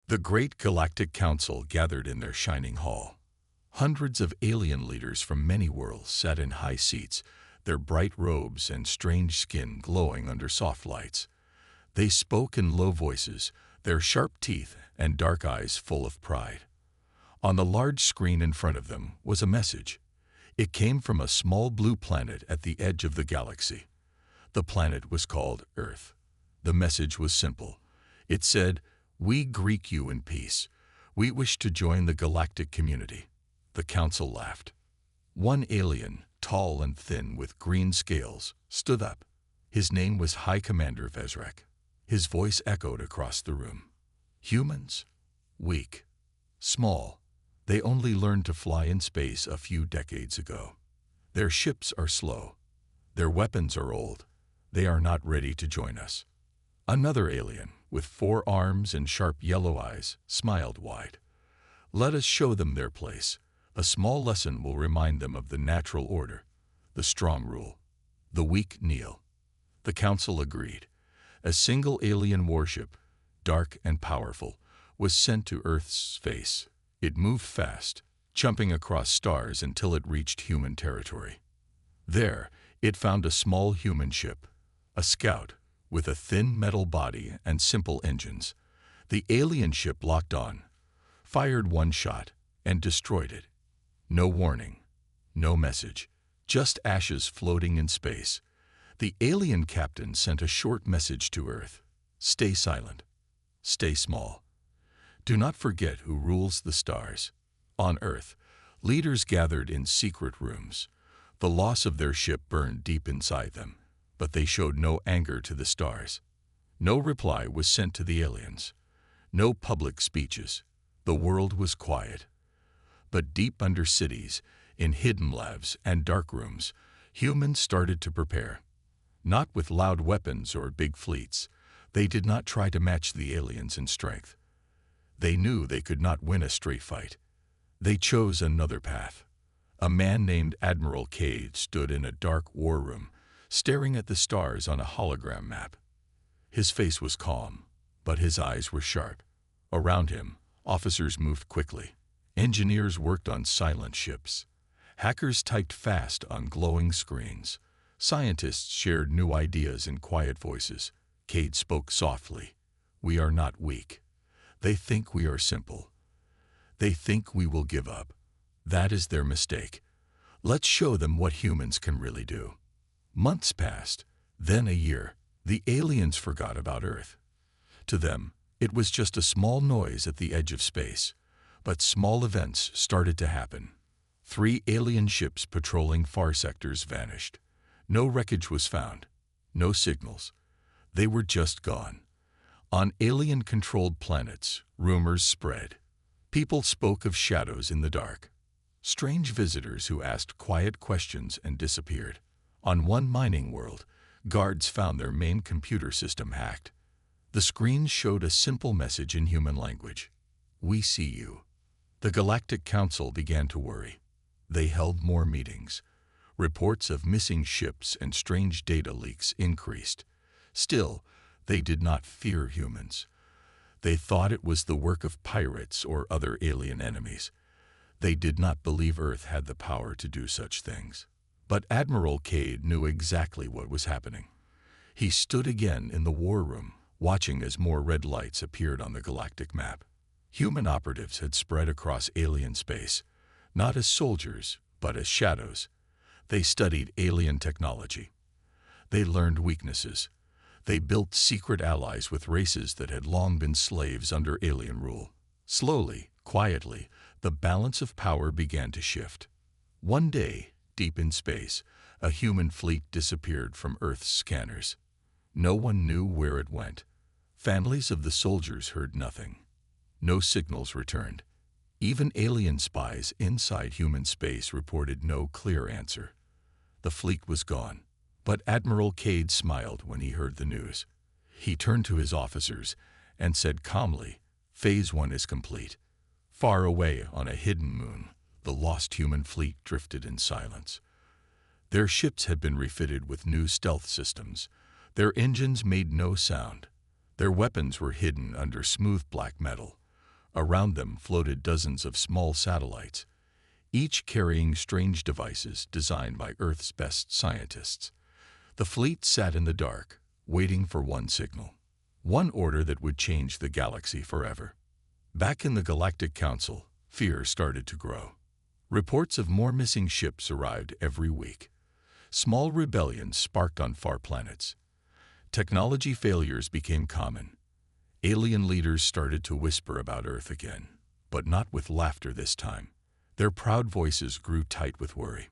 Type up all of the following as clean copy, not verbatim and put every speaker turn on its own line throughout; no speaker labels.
The great galactic council gathered in their shining hall. Hundreds of alien leaders from many worlds sat in high seats, their bright robes and strange skin glowing under soft lights. They spoke in low voices, their sharp teeth and dark eyes full of pride. On the large screen in front of them was a message. It came from a small blue planet at the edge of the galaxy. The planet was called Earth. The message was simple. It said, "We greet you in peace. We wish to join the galactic community." The council laughed. One alien, tall and thin with green scales, stood up. His name was High Commander Vezrek. His voice echoed across the room. Humans? Weak. Small. They only learned to fly in space a few decades ago. Their ships are slow. Their weapons are old. They are not ready to join us. Another alien, with 4 arms and sharp yellow eyes, smiled wide. Let us show them their place. A small lesson will remind them of the natural order. The strong rule. The weak kneel. The council agreed. A single alien warship, dark and powerful, was sent to Earth's space. It moved fast, jumping across stars until it reached human territory. There, it found a small human ship, a scout, with a thin metal body and simple engines. The alien ship locked on, fired one shot, and destroyed it. No warning, no message, just ashes floating in space. The alien captain sent a short message to Earth. Stay silent. Stay small. Do not forget who rules the stars. On Earth, leaders gathered in secret rooms. The loss of their ship burned deep inside them, but they showed no anger to the stars. No reply was sent to the aliens. No public speeches. The world was quiet. But deep under cities, in hidden labs and dark rooms, humans started to prepare. Not with loud weapons or big fleets. They did not try to match the aliens in strength. They knew they could not win a straight fight. They chose another path. A man named Admiral Cade stood in a dark war room, staring at the stars on a hologram map. His face was calm, but his eyes were sharp. Around him, officers moved quickly. Engineers worked on silent ships. Hackers typed fast on glowing screens. Scientists shared new ideas in quiet voices. Cade spoke softly. We are not weak. They think we are simple. They think we will give up. That is their mistake. Let's show them what humans can really do. Months passed, then a year. The aliens forgot about Earth. To them, it was just a small noise at the edge of space. But small events started to happen. 3 alien ships patrolling far sectors vanished. No wreckage was found. No signals. They were just gone. On alien-controlled planets, rumors spread. People spoke of shadows in the dark. Strange visitors who asked quiet questions and disappeared. On one mining world, guards found their main computer system hacked. The screens showed a simple message in human language. We see you. The Galactic Council began to worry. They held more meetings. Reports of missing ships and strange data leaks increased. Still, they did not fear humans. They thought it was the work of pirates or other alien enemies. They did not believe Earth had the power to do such things. But Admiral Cade knew exactly what was happening. He stood again in the war room, watching as more red lights appeared on the galactic map. Human operatives had spread across alien space, not as soldiers, but as shadows. They studied alien technology. They learned weaknesses. They built secret allies with races that had long been slaves under alien rule. Slowly, quietly, the balance of power began to shift. One day, deep in space, a human fleet disappeared from Earth's scanners. No one knew where it went. Families of the soldiers heard nothing. No signals returned. Even alien spies inside human space reported no clear answer. The fleet was gone, but Admiral Cade smiled when he heard the news. He turned to his officers and said calmly, Phase 1 is complete. Far away on a hidden moon, the lost human fleet drifted in silence. Their ships had been refitted with new stealth systems. Their engines made no sound. Their weapons were hidden under smooth black metal. Around them floated dozens of small satellites, each carrying strange devices designed by Earth's best scientists. The fleet sat in the dark, waiting for one signal, one order that would change the galaxy forever. Back in the Galactic Council, fear started to grow. Reports of more missing ships arrived every week. Small rebellions sparked on far planets. Technology failures became common. Alien leaders started to whisper about Earth again, but not with laughter this time. Their proud voices grew tight with worry.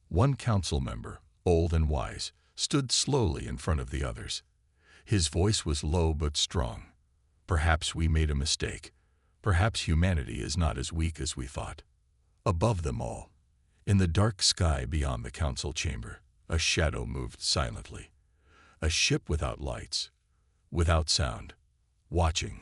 One council member, old and wise, stood slowly in front of the others. His voice was low but strong. Perhaps we made a mistake. Perhaps humanity is not as weak as we thought. Above them all, in the dark sky beyond the council chamber, a shadow moved silently. A ship without lights, without sound, watching,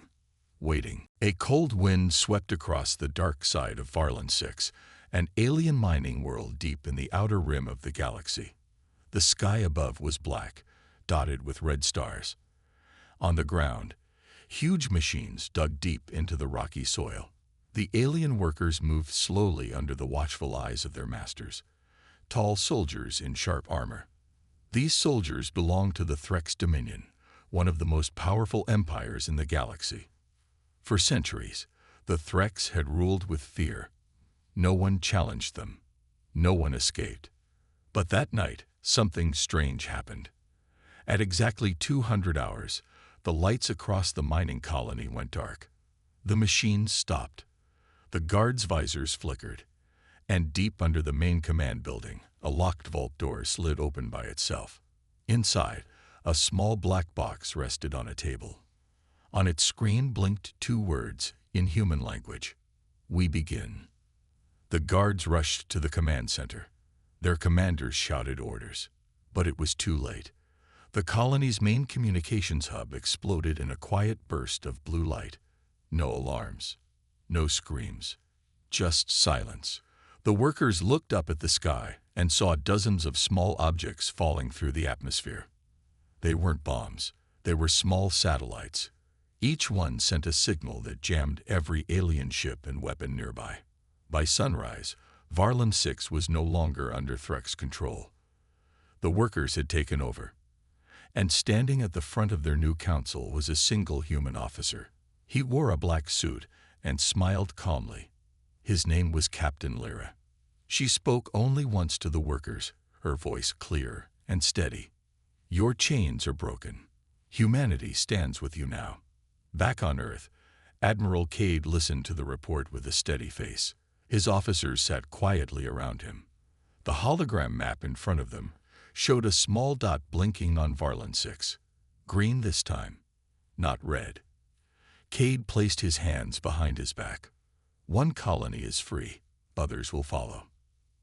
waiting. A cold wind swept across the dark side of Varlan 6, an alien mining world deep in the outer rim of the galaxy. The sky above was black, dotted with red stars. On the ground, huge machines dug deep into the rocky soil. The alien workers moved slowly under the watchful eyes of their masters, tall soldiers in sharp armor. These soldiers belonged to the Threx Dominion, one of the most powerful empires in the galaxy. For centuries, the Threx had ruled with fear. No one challenged them. No one escaped. But that night, something strange happened. At exactly 200 hours, the lights across the mining colony went dark. The machines stopped. The guards' visors flickered. And deep under the main command building, a locked vault door slid open by itself. Inside, a small black box rested on a table. On its screen blinked two words in human language. "We begin." The guards rushed to the command center. Their commanders shouted orders. But it was too late. The colony's main communications hub exploded in a quiet burst of blue light. No alarms. No screams. Just silence. The workers looked up at the sky and saw dozens of small objects falling through the atmosphere. They weren't bombs. They were small satellites. Each one sent a signal that jammed every alien ship and weapon nearby. By sunrise, Varlan 6 was no longer under Threx control. The workers had taken over. And standing at the front of their new council was a single human officer. He wore a black suit and smiled calmly. His name was Captain Lyra. She spoke only once to the workers, her voice clear and steady. "Your chains are broken. Humanity stands with you now." Back on Earth, Admiral Cade listened to the report with a steady face. His officers sat quietly around him. The hologram map in front of them showed a small dot blinking on Varlan 6. Green this time, not red. Cade placed his hands behind his back. One colony is free, others will follow.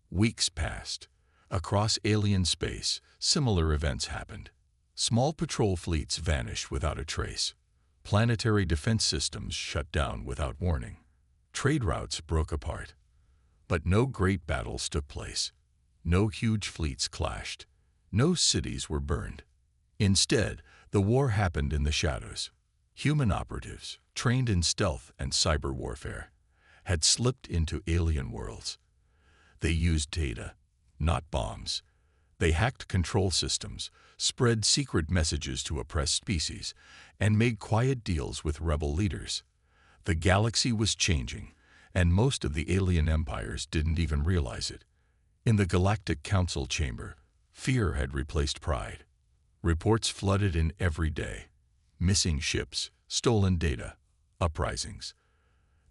Weeks passed. Across alien space, similar events happened. Small patrol fleets vanished without a trace. Planetary defense systems shut down without warning. Trade routes broke apart. But no great battles took place. No huge fleets clashed. No cities were burned. Instead, the war happened in the shadows. Human operatives, trained in stealth and cyber warfare, had slipped into alien worlds. They used data, not bombs. They hacked control systems, spread secret messages to oppressed species, and made quiet deals with rebel leaders. The galaxy was changing, and most of the alien empires didn't even realize it. In the Galactic Council chamber, fear had replaced pride. Reports flooded in every day. Missing ships, stolen data, uprisings.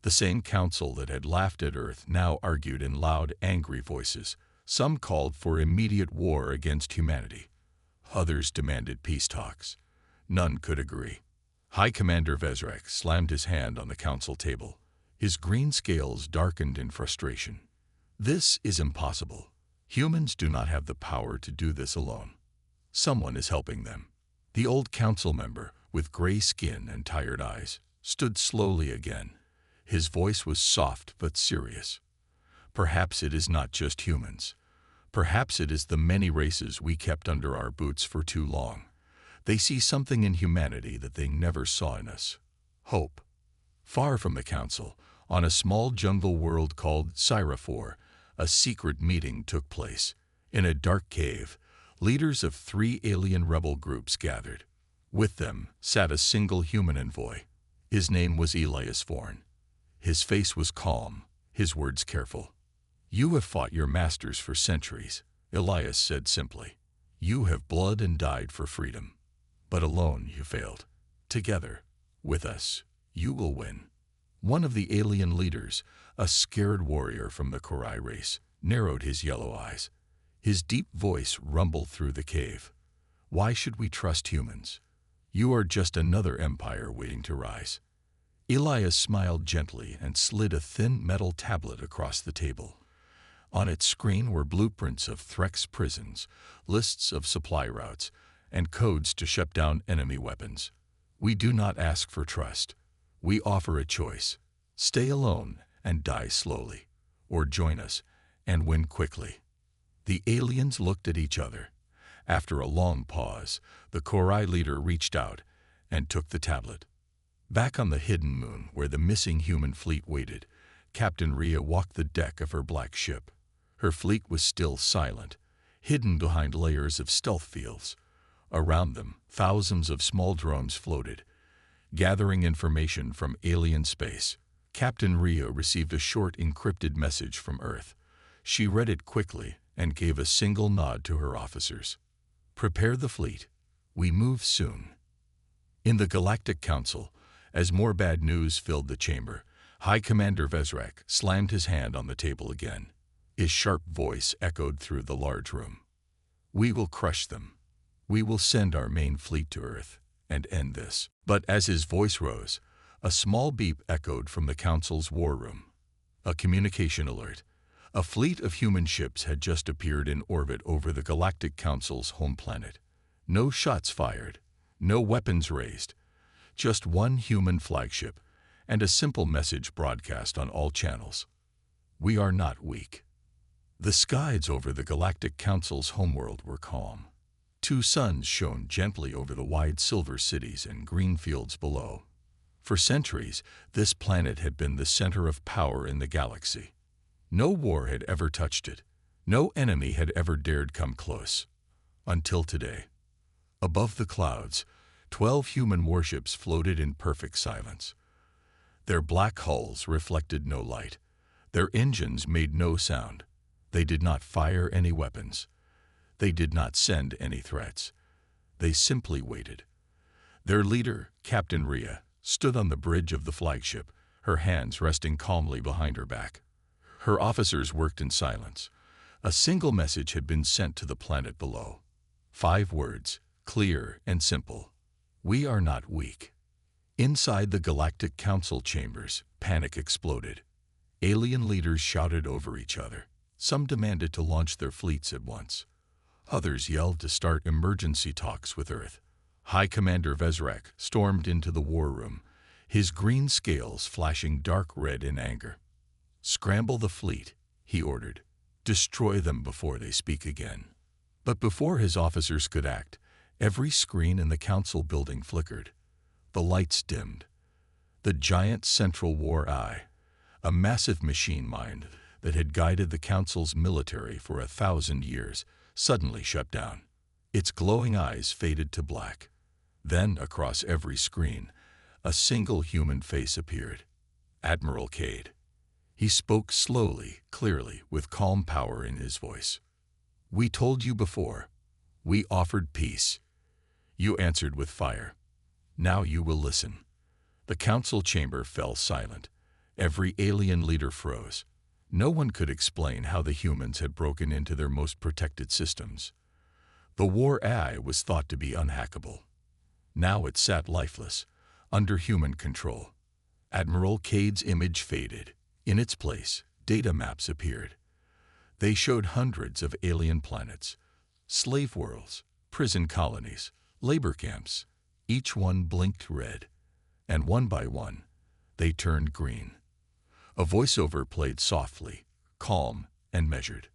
The same council that had laughed at Earth now argued in loud, angry voices. Some called for immediate war against humanity. Others demanded peace talks. None could agree. High Commander Vezrek slammed his hand on the council table. His green scales darkened in frustration. "This is impossible. Humans do not have the power to do this alone. Someone is helping them." The old council member, with gray skin and tired eyes, stood slowly again. His voice was soft but serious. "Perhaps it is not just humans. Perhaps it is the many races we kept under our boots for too long. They see something in humanity that they never saw in us. Hope. Far from the council, on a small jungle world called Sci-Fi, a secret meeting took place. In a dark cave, leaders of 3 alien rebel groups gathered. With them sat a single human envoy. His name was Elias Forn. His face was calm, his words careful. "You have fought your masters for centuries," Elias said simply. "You have bled and died for freedom. But alone you failed. Together, with us, you will win." One of the alien leaders, a scared warrior from the Korai race, narrowed his yellow eyes. His deep voice rumbled through the cave. "Why should we trust humans? You are just another empire waiting to rise." Elias smiled gently and slid a thin metal tablet across the table. On its screen were blueprints of Threx prisons, lists of supply routes, and codes to shut down enemy weapons. "We do not ask for trust. We offer a choice. Stay alone and die slowly, or join us and win quickly." The aliens looked at each other. After a long pause, the Korai leader reached out and took the tablet. Back on the hidden moon where the missing human fleet waited, Captain Rhea walked the deck of her black ship. Her fleet was still silent, hidden behind layers of stealth fields. Around them, thousands of small drones floated, gathering information from alien space. Captain Rhea received a short encrypted message from Earth. She read it quickly and gave a single nod to her officers. "Prepare the fleet. We move soon." In the Galactic Council, as more bad news filled the chamber, High Commander Vezrak slammed his hand on the table again. His sharp voice echoed through the large room. "We will crush them. We will send our main fleet to Earth and end this." But as his voice rose, a small beep echoed from the Council's war room. A communication alert. A fleet of human ships had just appeared in orbit over the Galactic Council's home planet. No shots fired, no weapons raised, just one human flagship, and a simple message broadcast on all channels. "We are not weak." The skies over the Galactic Council's homeworld were calm. 2 suns shone gently over the wide silver cities and green fields below. For centuries, this planet had been the center of power in the galaxy. No war had ever touched it. No enemy had ever dared come close. Until today. Above the clouds, 12 human warships floated in perfect silence. Their black hulls reflected no light. Their engines made no sound. They did not fire any weapons. They did not send any threats. They simply waited. Their leader, Captain Rhea, stood on the bridge of the flagship, her hands resting calmly behind her back. Her officers worked in silence. A single message had been sent to the planet below. 5 words, clear and simple. "We are not weak." Inside the Galactic Council chambers, panic exploded. Alien leaders shouted over each other. Some demanded to launch their fleets at once. Others yelled to start emergency talks with Earth. High Commander Vezrak stormed into the war room, his green scales flashing dark red in anger. "Scramble the fleet," he ordered. "Destroy them before they speak again." But before his officers could act, every screen in the council building flickered. The lights dimmed. The giant Central War Eye, a massive machine mind that had guided the council's military for 1,000 years, suddenly shut down. Its glowing eyes faded to black. Then, across every screen, a single human face appeared. Admiral Cade. He spoke slowly, clearly, with calm power in his voice. "We told you before. We offered peace. You answered with fire. Now you will listen." The council chamber fell silent. Every alien leader froze. No one could explain how the humans had broken into their most protected systems. The War AI was thought to be unhackable. Now it sat lifeless, under human control. Admiral Cade's image faded. In its place, data maps appeared. They showed hundreds of alien planets, slave worlds, prison colonies, labor camps. Each one blinked red, and one by one, they turned green. A voiceover played softly, calm, and measured.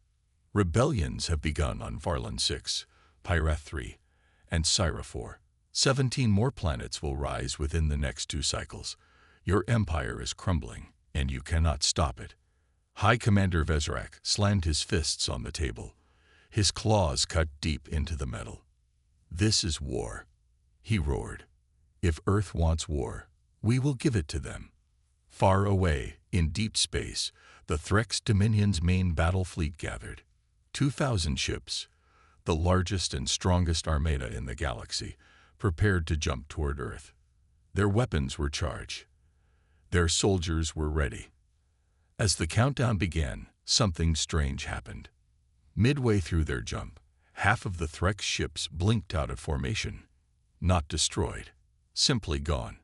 "Rebellions have begun on Varlan 6, Pyrath 3, and Syra 4. 17 more planets will rise within the next 2 cycles. Your empire is crumbling, and you cannot stop it. High Commander Vezrak slammed his fists on the table. His claws cut deep into the metal. This is war, he roared. If Earth wants war, we will give it to them. Far away, in deep space, the Threx Dominion's main battle fleet gathered. 2,000 ships, the largest and strongest armada in the galaxy, prepared to jump toward Earth. Their weapons were charged. Their soldiers were ready. As the countdown began, something strange happened. Midway through their jump, half of the Threx ships blinked out of formation. Not destroyed, simply gone.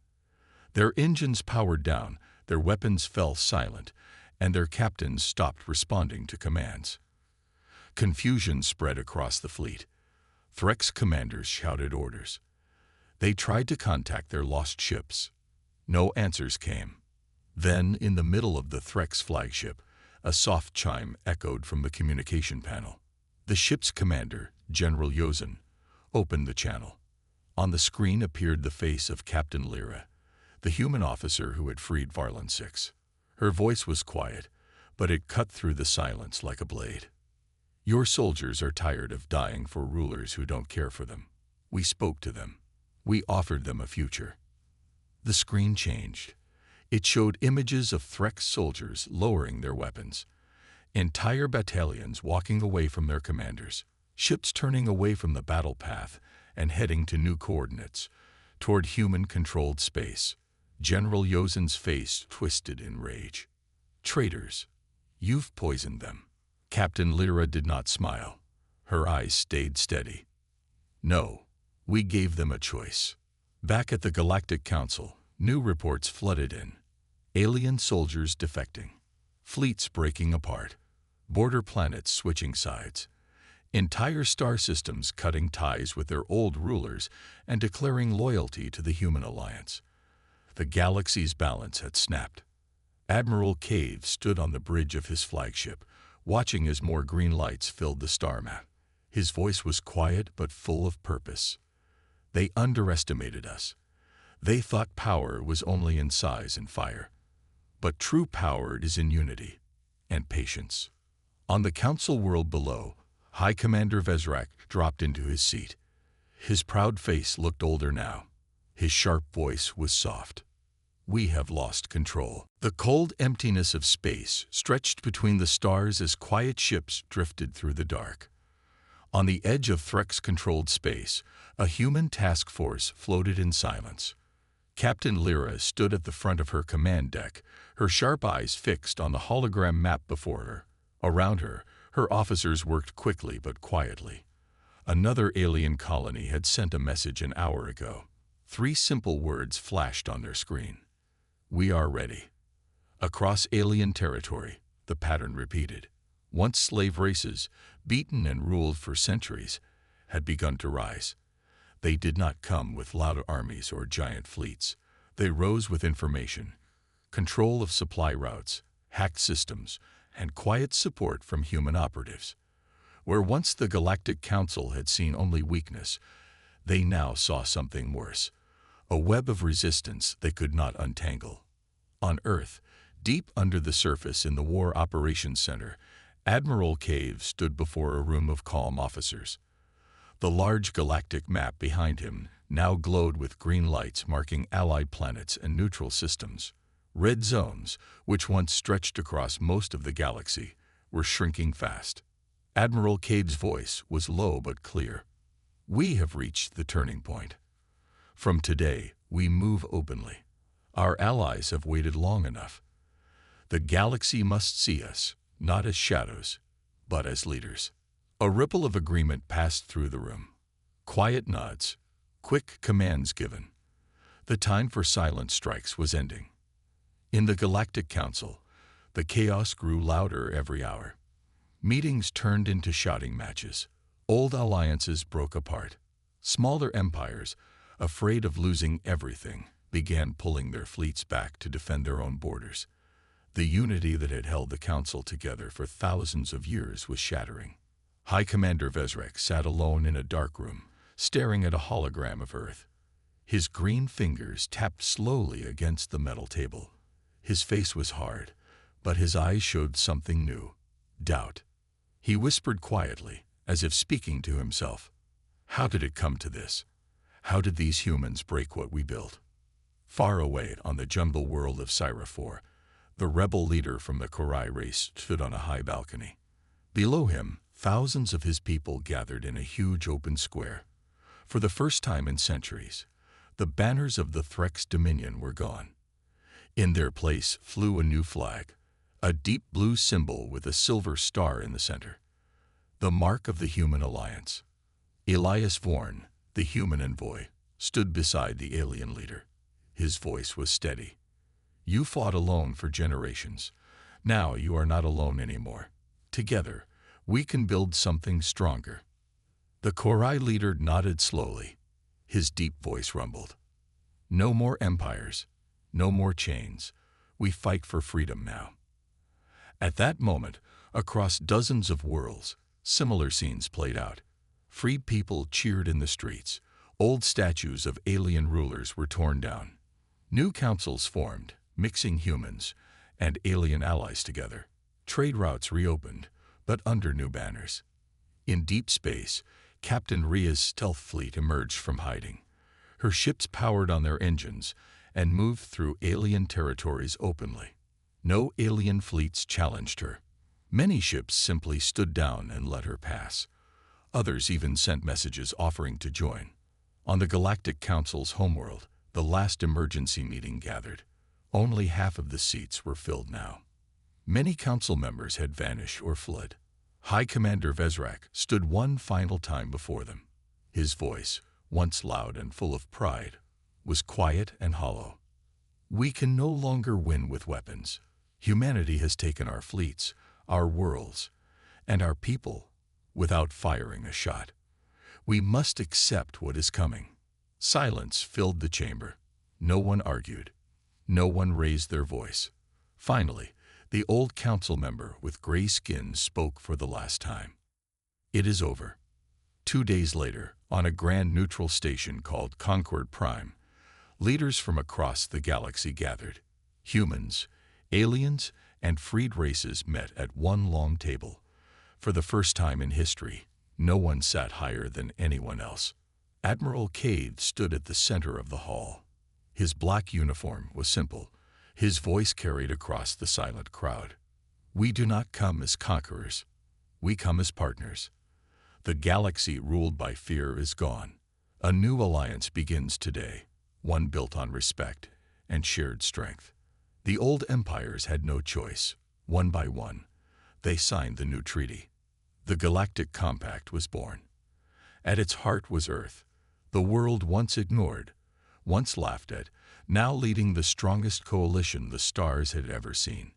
Their engines powered down, their weapons fell silent, and their captains stopped responding to commands. Confusion spread across the fleet. Threx commanders shouted orders. They tried to contact their lost ships. No answers came. Then, in the middle of the Threx flagship, a soft chime echoed from the communication panel. The ship's commander, General Yozen, opened the channel. On the screen appeared the face of Captain Lyra, the human officer who had freed Varlin 6. Her voice was quiet, but it cut through the silence like a blade. Your soldiers are tired of dying for rulers who don't care for them. We spoke to them. We offered them a future. The screen changed. It showed images of Threx soldiers lowering their weapons, entire battalions walking away from their commanders, ships turning away from the battle path and heading to new coordinates, toward human-controlled space. General Yozen's face twisted in rage. Traitors, you've poisoned them. Captain Lyra did not smile. Her eyes stayed steady. No, we gave them a choice. Back at the Galactic Council, new reports flooded in. Alien soldiers defecting, fleets breaking apart, border planets switching sides, entire star systems cutting ties with their old rulers and declaring loyalty to the human alliance. The galaxy's balance had snapped. Admiral Cave stood on the bridge of his flagship, watching as more green lights filled the star map. His voice was quiet but full of purpose. They underestimated us. They thought power was only in size and fire. But true power is in unity and patience. On the council world below, High Commander Vezrak dropped into his seat. His proud face looked older now. His sharp voice was soft. We have lost control. The cold emptiness of space stretched between the stars as quiet ships drifted through the dark. On the edge of Threx-controlled space, a human task force floated in silence. Captain Lyra stood at the front of her command deck, her sharp eyes fixed on the hologram map before her. Around her, her officers worked quickly but quietly. Another alien colony had sent a message an hour ago. 3 simple words flashed on their screen. We are ready. Across alien territory, the pattern repeated. Once slave races, beaten and ruled for centuries, had begun to rise. They did not come with loud armies or giant fleets. They rose with information, control of supply routes, hacked systems, and quiet support from human operatives. Where once the Galactic Council had seen only weakness, they now saw something worse, a web of resistance they could not untangle. On Earth, deep under the surface in the War Operations Center, Admiral Cave stood before a room of calm officers. The large galactic map behind him now glowed with green lights marking allied planets and neutral systems. Red zones, which once stretched across most of the galaxy, were shrinking fast. Admiral Cade's voice was low but clear. We have reached the turning point. From today, we move openly. Our allies have waited long enough. The galaxy must see us, not as shadows, but as leaders. A ripple of agreement passed through the room. Quiet nods, quick commands given. The time for silent strikes was ending. In the Galactic Council, the chaos grew louder every hour. Meetings turned into shouting matches. Old alliances broke apart. Smaller empires, afraid of losing everything, began pulling their fleets back to defend their own borders. The unity that had held the Council together for thousands of years was shattering. High Commander Vezrak sat alone in a dark room, staring at a hologram of Earth. His green fingers tapped slowly against the metal table. His face was hard, but his eyes showed something new: doubt. He whispered quietly, as if speaking to himself. How did it come to this? How did these humans break what we built? Far away on the jungle world of Sci-Fi, the rebel leader from the Korai race stood on a high balcony. Below him, thousands of his people gathered in a huge open square. For the first time in centuries, the banners of the Threx Dominion were gone. In their place flew a new flag, a deep blue symbol with a silver star in the center. The mark of the Human Alliance. Elias Vorn, the human envoy, stood beside the alien leader. His voice was steady. You fought alone for generations. Now you are not alone anymore. Together, we can build something stronger. The Korai leader nodded slowly. His deep voice rumbled. No more empires. No more chains. We fight for freedom now. At that moment, across dozens of worlds, similar scenes played out. Freed people cheered in the streets. Old statues of alien rulers were torn down. New councils formed, mixing humans and alien allies together. Trade routes reopened, but under new banners. In deep space, Captain Ria's stealth fleet emerged from hiding. Her ships powered on their engines and moved through alien territories openly. No alien fleets challenged her. Many ships simply stood down and let her pass. Others even sent messages offering to join. On the Galactic Council's homeworld, the last emergency meeting gathered. Only half of the seats were filled now. Many council members had vanished or fled. High Commander Vezrak stood one final time before them. His voice, once loud and full of pride, was quiet and hollow. We can no longer win with weapons. Humanity has taken our fleets, our worlds, and our people without firing a shot. We must accept what is coming. Silence filled the chamber. No one argued. No one raised their voice. Finally, the old council member with gray skin spoke for the last time. It is over. 2 days later, on a grand neutral station called Concord Prime, leaders from across the galaxy gathered. Humans, aliens, and freed races met at one long table. For the first time in history, no one sat higher than anyone else. Admiral Cade stood at the center of the hall. His black uniform was simple. His voice carried across the silent crowd. We do not come as conquerors. We come as partners. The galaxy ruled by fear is gone. A new alliance begins today, one built on respect and shared strength. The old empires had no choice. One by one, they signed the new treaty. The Galactic Compact was born. At its heart was Earth, the world once ignored, once laughed at, now leading the strongest coalition the stars had ever seen.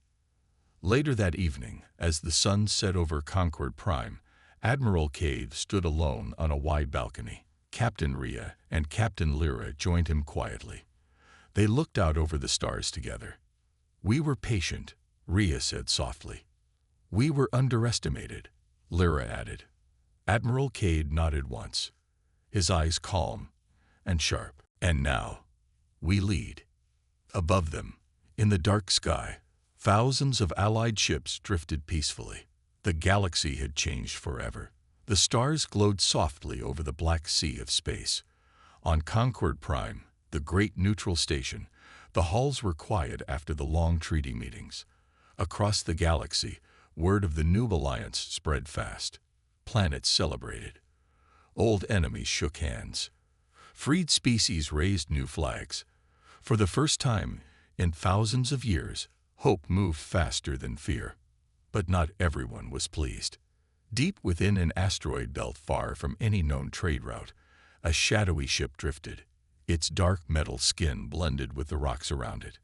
Later that evening, as the sun set over Concord Prime, Admiral Cade stood alone on a wide balcony. Captain Ria and Captain Lyra joined him quietly. They looked out over the stars together. We were patient, Ria said softly. We were underestimated, Lyra added. Admiral Cade nodded once, his eyes calm and sharp. And now, we lead. Above them, in the dark sky, thousands of Allied ships drifted peacefully. The galaxy had changed forever. The stars glowed softly over the black sea of space. On Concord Prime, the great neutral station, the halls were quiet after the long treaty meetings. Across the galaxy, word of the new alliance spread fast. Planets celebrated. Old enemies shook hands. Freed species raised new flags. For the first time in thousands of years, hope moved faster than fear. But not everyone was pleased. Deep within an asteroid belt far from any known trade route, a shadowy ship drifted. Its dark metal skin blended with the rocks around it.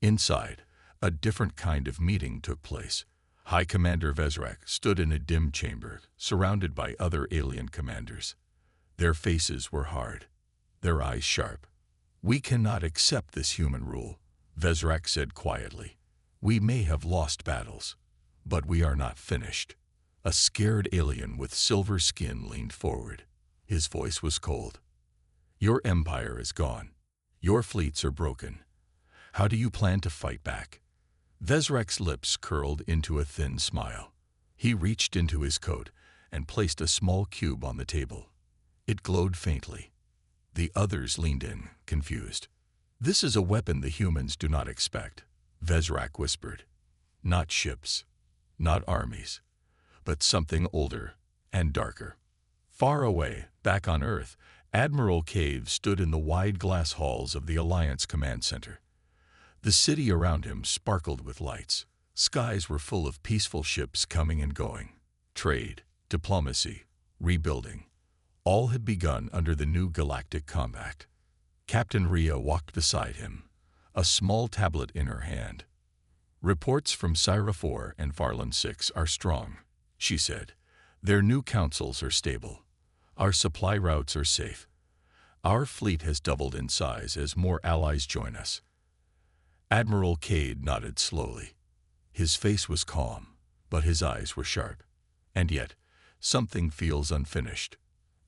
Inside, a different kind of meeting took place. High Commander Vezrak stood in a dim chamber, surrounded by other alien commanders. Their faces were hard, their eyes sharp. We cannot accept this human rule, Vezrak said quietly. We may have lost battles, but we are not finished. A scared alien with silver skin leaned forward. His voice was cold. Your empire is gone. Your fleets are broken. How do you plan to fight back? Vezrak's lips curled into a thin smile. He reached into his coat and placed a small cube on the table. It glowed faintly. The others leaned in, confused. "This is a weapon the humans do not expect," Vezrak whispered. "Not ships, not armies, but something older and darker." Far away, back on Earth, Admiral Cave stood in the wide glass halls of the Alliance Command Center. The city around him sparkled with lights. Skies were full of peaceful ships coming and going. Trade, diplomacy, rebuilding, all had begun under the new Galactic Compact. Captain Rhea walked beside him, a small tablet in her hand. "Reports from Syra 4 and Farlan 6 are strong," she said. "Their new councils are stable. Our supply routes are safe. Our fleet has doubled in size as more allies join us." Admiral Cade nodded slowly. His face was calm, but his eyes were sharp. And yet, something feels unfinished.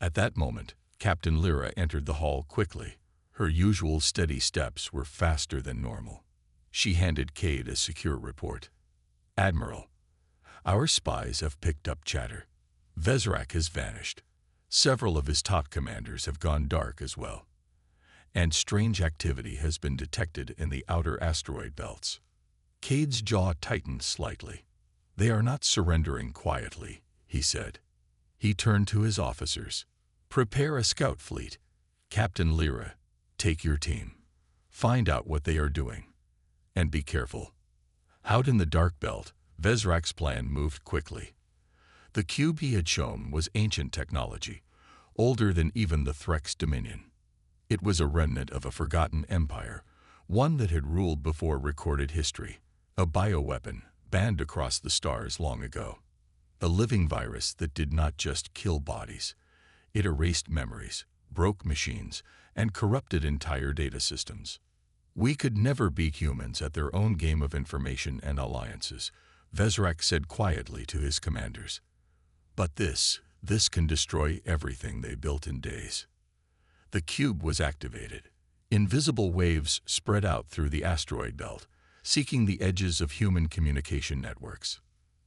At that moment, Captain Lyra entered the hall quickly. Her usual steady steps were faster than normal. She handed Cade a secure report. "Admiral, our spies have picked up chatter. Vezrak has vanished. Several of his top commanders have gone dark as well. And strange activity has been detected in the outer asteroid belts." Cade's jaw tightened slightly. "They are not surrendering quietly," he said. He turned to his officers. "Prepare a scout fleet. Captain Lyra, take your team. Find out what they are doing. And be careful." Out in the dark belt, Vezrak's plan moved quickly. The cube he had shown was ancient technology, older than even the Threx Dominion. It was a remnant of a forgotten empire, one that had ruled before recorded history, a bioweapon banned across the stars long ago. A living virus that did not just kill bodies. It erased memories, broke machines, and corrupted entire data systems. "We could never beat humans at their own game of information and alliances," Vezrak said quietly to his commanders. "But this can destroy everything they built in days." The cube was activated. Invisible waves spread out through the asteroid belt, seeking the edges of human communication networks.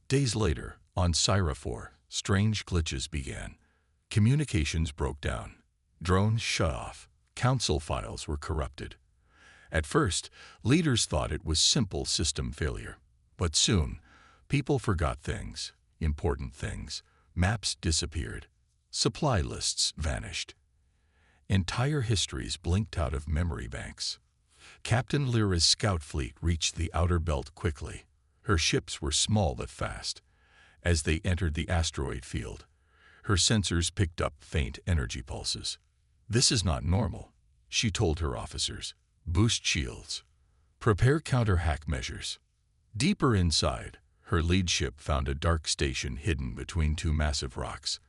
Days later, on Syra 4, strange glitches began. Communications broke down. Drones shut off. Council files were corrupted. At first, leaders thought it was simple system failure. But soon, people forgot things, important things. Maps disappeared. Supply lists vanished. Entire histories blinked out of memory banks. Captain Lyra's scout fleet reached the outer belt quickly. Her ships were small but fast. As they entered the asteroid field, her sensors picked up faint energy pulses. "This is not normal," she told her officers. "Boost shields. Prepare counter-hack measures." Deeper inside, her lead ship found a dark station hidden between two massive rocks.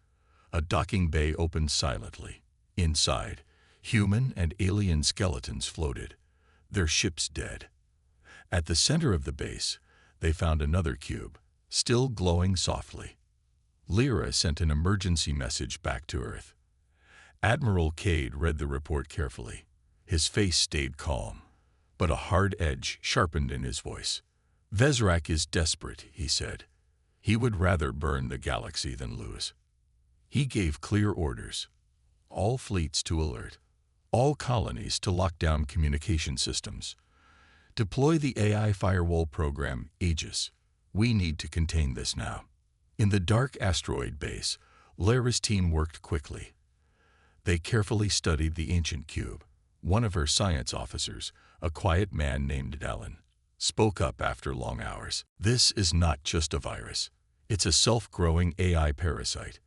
A docking bay opened silently. Inside, human and alien skeletons floated, their ships dead. At the center of the base, they found another cube, still glowing softly. Lyra sent an emergency message back to Earth. Admiral Cade read the report carefully. His face stayed calm, but a hard edge sharpened in his voice. "Vezrak is desperate," he said. "He would rather burn the galaxy than lose." He gave clear orders. All fleets to alert. All colonies to lock down communication systems. Deploy the AI firewall program, Aegis. We need to contain this now. In the dark asteroid base, Lyra's team worked quickly. They carefully studied the ancient cube. One of her science officers, a quiet man named Dallin, spoke up after long hours. "This is not just a virus. It's a self-growing AI parasite.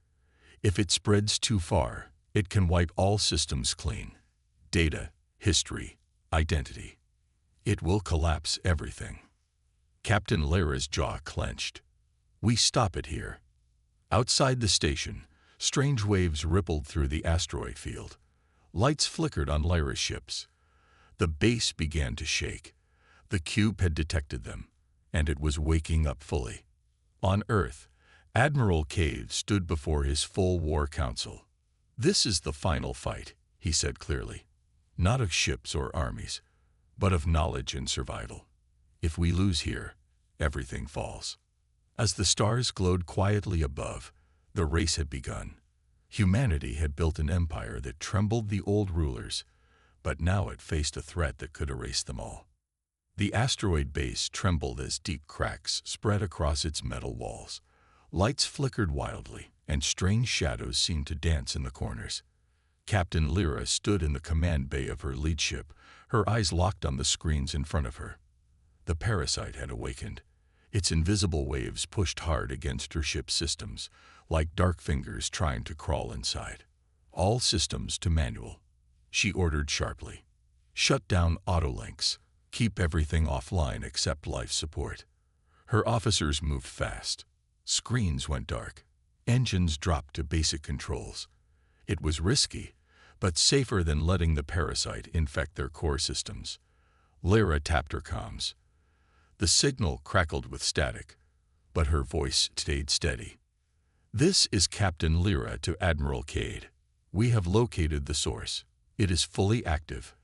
If it spreads too far, it can wipe all systems clean. Data, history, identity. It will collapse everything." Captain Lyra's jaw clenched. "We stop it here." Outside the station, strange waves rippled through the asteroid field. Lights flickered on Lyra's ships. The base began to shake. The cube had detected them, and it was waking up fully. On Earth, Admiral Cade stood before his full war council. "This is the final fight," he said clearly. "Not of ships or armies, but of knowledge and survival. If we lose here, everything falls." As the stars glowed quietly above, the race had begun. Humanity had built an empire that trembled the old rulers, but now it faced a threat that could erase them all. The asteroid base trembled as deep cracks spread across its metal walls. Lights flickered wildly, and strange shadows seemed to dance in the corners. Captain Lyra stood in the command bay of her lead ship, her eyes locked on the screens in front of her. The parasite had awakened. Its invisible waves pushed hard against her ship's systems, like dark fingers trying to crawl inside. "All systems to manual," she ordered sharply. "Shut down autolinks. Keep everything offline except life support." Her officers moved fast. Screens went dark. Engines dropped to basic controls. It was risky, but safer than letting the parasite infect their core systems. Lyra tapped her comms. The signal crackled with static, but her voice stayed steady. "This is Captain Lyra to Admiral Cade. We have located the source. It is fully active,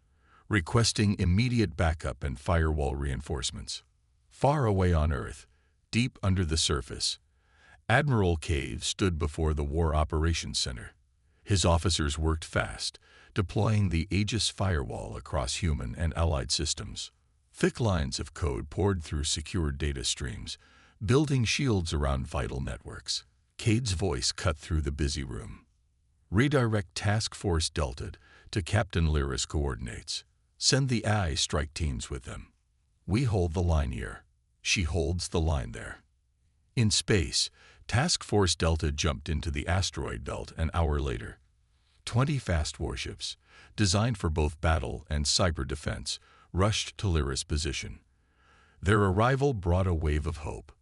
requesting immediate backup and firewall reinforcements. Far away on Earth, deep under the surface, Admiral Cade stood before the War Operations Center. His officers worked fast, deploying the Aegis firewall across human and allied systems. Thick lines of code poured through secured data streams, building shields around vital networks. Cade's voice cut through the busy room. "Redirect Task Force Delta to Captain Lyra's coordinates. Send the AI strike teams with them. We hold the line here. She holds the line there." In space, Task Force Delta jumped into the asteroid belt an hour later. 20 fast warships, designed for both battle and cyber defense, rushed to Lyra's position. Their arrival brought a wave of hope.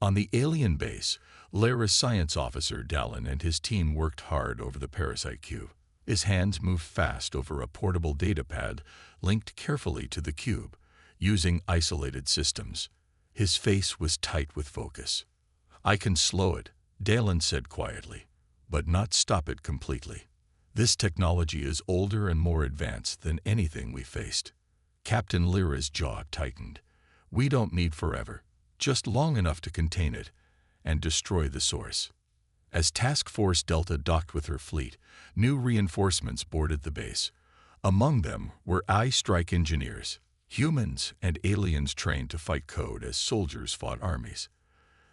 On the alien base, Lyra's science officer Dallin and his team worked hard over the parasite cube. His hands moved fast over a portable datapad linked carefully to the cube, using isolated systems. His face was tight with focus. "I can slow it," Dallin said quietly, "but not stop it completely. This technology is older and more advanced than anything we faced." Captain Lyra's jaw tightened. "We don't need forever, just long enough to contain it and destroy the source." As Task Force Delta docked with her fleet, new reinforcements boarded the base. Among them were I-Strike engineers, humans and aliens trained to fight code as soldiers fought armies.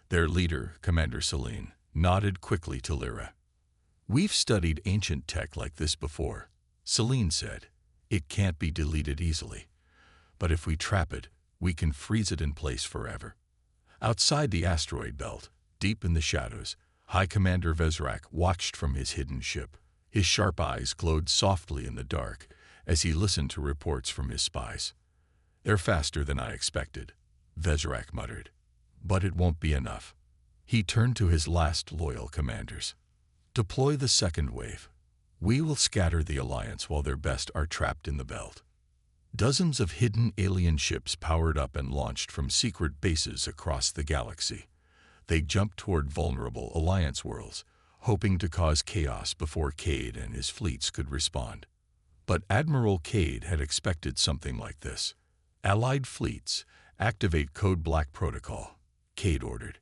Their leader, Commander Selene, nodded quickly to Lyra. "We've studied ancient tech like this before," Selene said. "It can't be deleted easily. But if we trap it, we can freeze it in place forever." Outside the asteroid belt, deep in the shadows, High Commander Vezrak watched from his hidden ship. His sharp eyes glowed softly in the dark as he listened to reports from his spies. "They're faster than I expected," Vezrak muttered. "But it won't be enough." He turned to his last loyal commanders. "Deploy the second wave. We will scatter the Alliance while their best are trapped in the belt." Dozens of hidden alien ships powered up and launched from secret bases across the galaxy. They jumped toward vulnerable Alliance worlds, hoping to cause chaos before Cade and his fleets could respond. But Admiral Cade had expected something like this. "Allied fleets, activate Code Black Protocol," Cade ordered.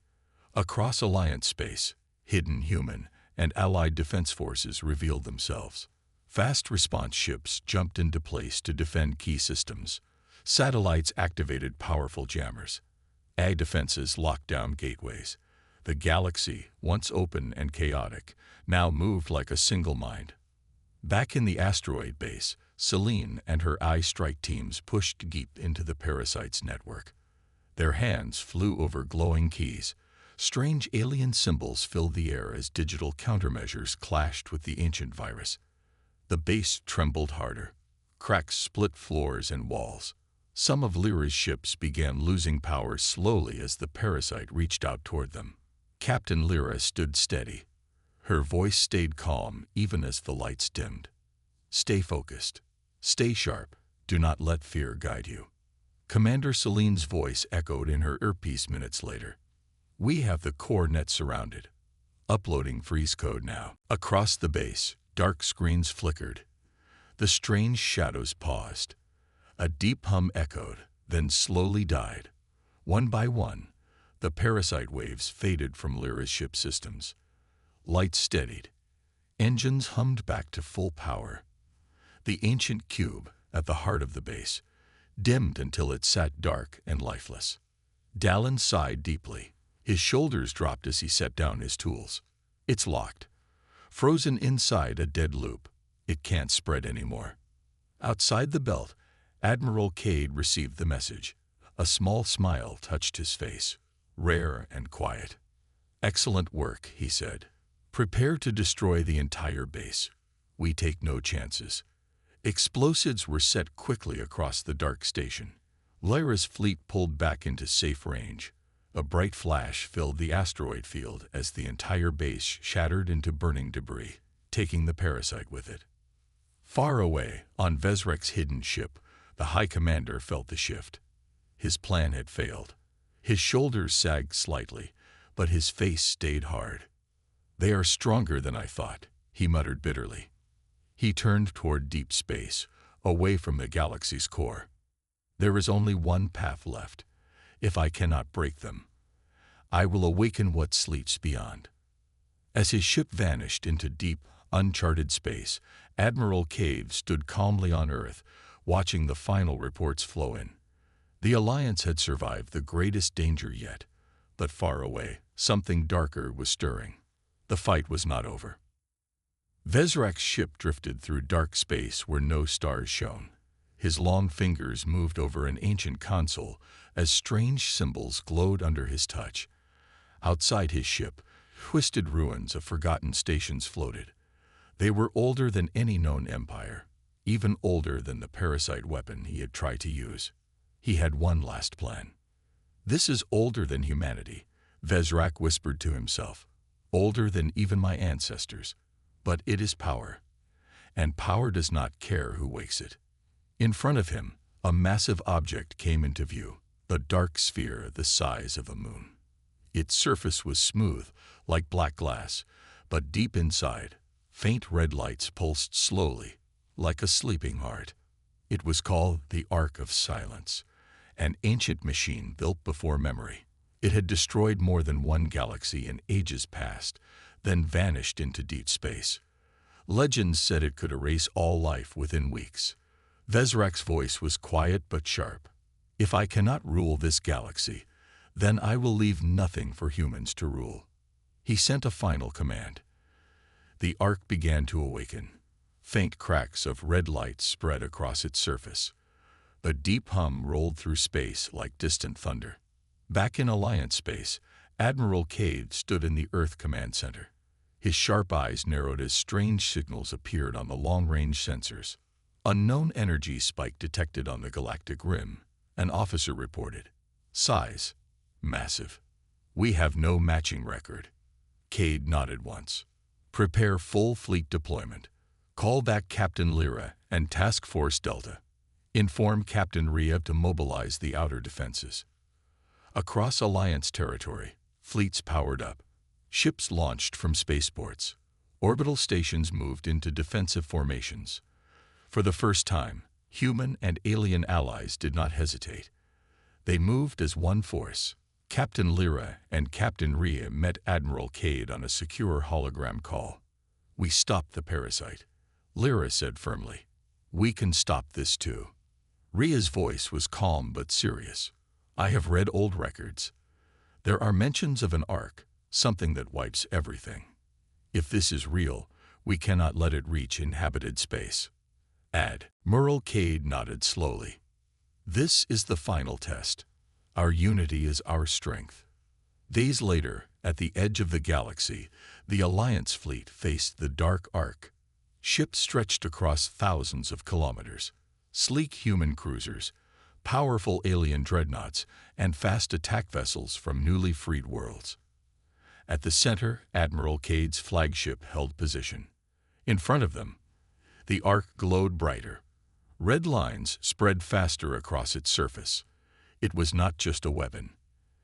Across Alliance space, hidden human and Allied defense forces revealed themselves. Fast response ships jumped into place to defend key systems. Satellites activated powerful jammers. AI defenses locked down gateways. The galaxy, once open and chaotic, now moved like a single mind. Back in the asteroid base, Selene and her I-Strike teams pushed deep into the parasite's network. Their hands flew over glowing keys. Strange alien symbols filled the air as digital countermeasures clashed with the ancient virus. The base trembled harder. Cracks split floors and walls. Some of Lyra's ships began losing power slowly as the parasite reached out toward them. Captain Lyra stood steady. Her voice stayed calm even as the lights dimmed. "Stay focused. Stay sharp. Do not let fear guide you." Commander Selene's voice echoed in her earpiece minutes later. "We have the core net surrounded. Uploading freeze code now." Across the base, dark screens flickered. The strange shadows paused. A deep hum echoed, then slowly died. One by one, the parasite waves faded from Lyra's ship systems. Lights steadied. Engines hummed back to full power. The ancient cube, at the heart of the base, dimmed until it sat dark and lifeless. Dallin sighed deeply. His shoulders dropped as he set down his tools. It's locked. Frozen inside a dead loop. It can't spread anymore. Outside the belt, Admiral Cade received the message. A small smile touched his face, rare and quiet. "Excellent work," he said. "Prepare to destroy the entire base. We take no chances." Explosives were set quickly across the dark station. Lyra's fleet pulled back into safe range. A bright flash filled the asteroid field as the entire base shattered into burning debris, taking the parasite with it. Far away, on Vezrek's hidden ship, the High Commander felt the shift. His plan had failed. His shoulders sagged slightly, but his face stayed hard. "They are stronger than I thought," he muttered bitterly. He turned toward deep space, away from the galaxy's core. "There is only one path left. If I cannot break them, I will awaken what sleeps beyond." As his ship vanished into deep, uncharted space, Admiral Cade stood calmly on Earth, watching the final reports flow in. The Alliance had survived the greatest danger yet, but far away, something darker was stirring. The fight was not over. Vezrek's ship drifted through dark space where no stars shone. His long fingers moved over an ancient console as strange symbols glowed under his touch. Outside his ship, twisted ruins of forgotten stations floated. They were older than any known empire, even older than the parasite weapon he had tried to use. He had one last plan. "This is older than humanity," Vezrak whispered to himself. "Older than even my ancestors. But it is power. And power does not care who wakes it." In front of him, a massive object came into view, a dark sphere the size of a moon. Its surface was smooth, like black glass, but deep inside, faint red lights pulsed slowly, like a sleeping heart. It was called the Ark of Silence, an ancient machine built before memory. It had destroyed more than one galaxy in ages past, then vanished into deep space. Legends said it could erase all life within weeks. Vezrek's voice was quiet but sharp. "If I cannot rule this galaxy, then I will leave nothing for humans to rule." He sent a final command. The Ark began to awaken. Faint cracks of red light spread across its surface. A deep hum rolled through space like distant thunder. Back in Alliance space, Admiral Cade stood in the Earth Command Center. His sharp eyes narrowed as strange signals appeared on the long-range sensors. "Unknown energy spike detected on the galactic rim," an officer reported. "Size: massive. We have no matching record." Cade nodded once. "Prepare full fleet deployment. Call back Captain Lyra and Task Force Delta. Inform Captain Rhea to mobilize the outer defenses." Across Alliance territory, fleets powered up. Ships launched from spaceports. Orbital stations moved into defensive formations. For the first time, human and alien allies did not hesitate. They moved as one force. Captain Lyra and Captain Rhea met Admiral Cade on a secure hologram call. "We stopped the parasite," Lyra said firmly. "We can stop this too." Rhea's voice was calm but serious. "I have read old records. There are mentions of an ark, something that wipes everything. If this is real, we cannot let it reach inhabited space." Admiral Cade nodded slowly. "This is the final test. Our unity is our strength." Days later, at the edge of the galaxy, the Alliance fleet faced the dark Ark. Ships stretched across thousands of kilometers. Sleek human cruisers, powerful alien dreadnoughts, and fast attack vessels from newly freed worlds. At the center, Admiral Cade's flagship held position. In front of them, the Ark glowed brighter. Red lines spread faster across its surface. It was not just a weapon.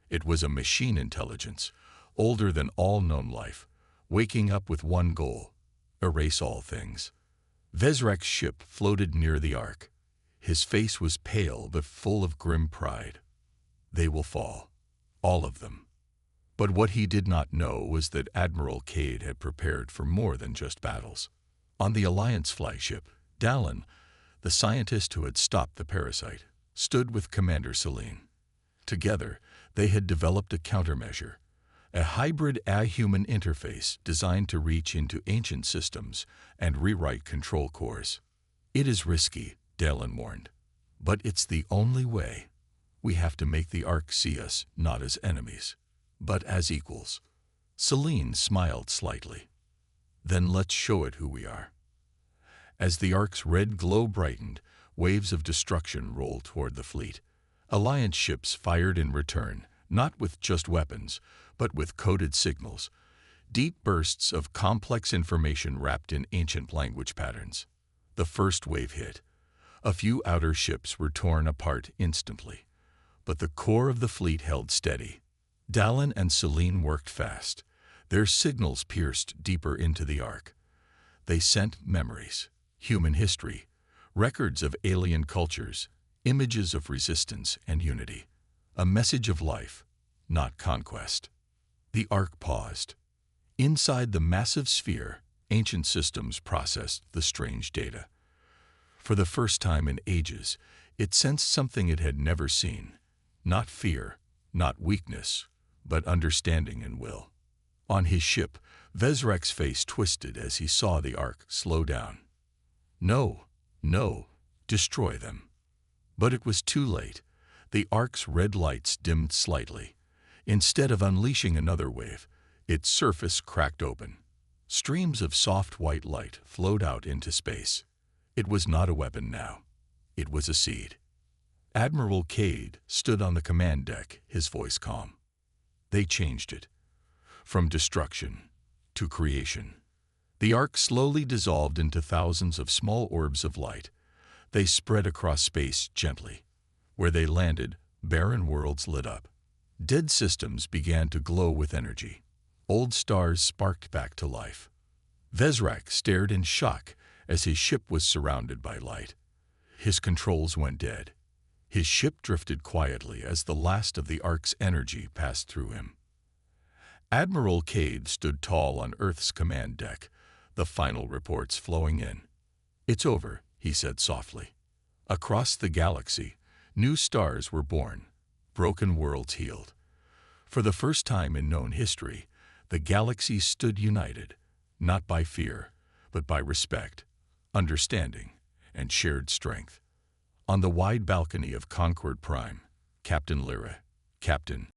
It was a machine intelligence, older than all known life, waking up with one goal: erase all things. Vezrek's ship floated near the Ark. His face was pale but full of grim pride. They will fall. All of them. But what he did not know was that Admiral Cade had prepared for more than just battles. On the Alliance flagship, Dallin, the scientist who had stopped the parasite, stood with Commander Selene. Together, they had developed a countermeasure, a hybrid a-human interface designed to reach into ancient systems and rewrite control cores. It is risky, Dallin warned, but it's the only way. We have to make the Ark see us not as enemies, but as equals. Selene smiled slightly. Then let's show it who we are. As the Ark's red glow brightened, waves of destruction rolled toward the fleet. Alliance ships fired in return, not with just weapons, but with coded signals, deep bursts of complex information wrapped in ancient language patterns. The first wave hit. A few outer ships were torn apart instantly, but the core of the fleet held steady. Dallin and Selene worked fast. Their signals pierced deeper into the Ark. They sent memories, human history, records of alien cultures, images of resistance and unity. A message of life, not conquest. The Ark paused. Inside the massive sphere, ancient systems processed the strange data. For the first time in ages, it sensed something it had never seen. Not fear, not weakness, but understanding and will. On his ship, Vezrek's face twisted as he saw the Ark slow down. No, no, destroy them. But it was too late. The Ark's red lights dimmed slightly. Instead of unleashing another wave, its surface cracked open. Streams of soft white light flowed out into space. It was not a weapon now. It was a seed. Admiral Cade stood on the command deck, his voice calm. They changed it. From destruction to creation. The Ark slowly dissolved into thousands of small orbs of light. They spread across space gently. Where they landed, barren worlds lit up. Dead systems began to glow with energy. Old stars sparked back to life. Vezrek stared in shock as his ship was surrounded by light. His controls went dead. His ship drifted quietly as the last of the Ark's energy passed through him. Admiral Cade stood tall on Earth's command deck, the final reports flowing in. "It's over," he said softly. Across the galaxy, new stars were born, broken worlds healed. For the first time in known history, the galaxy stood united, not by fear, but by respect, understanding, and shared strength. On the wide balcony of Concord Prime, Captain Lyra, Captain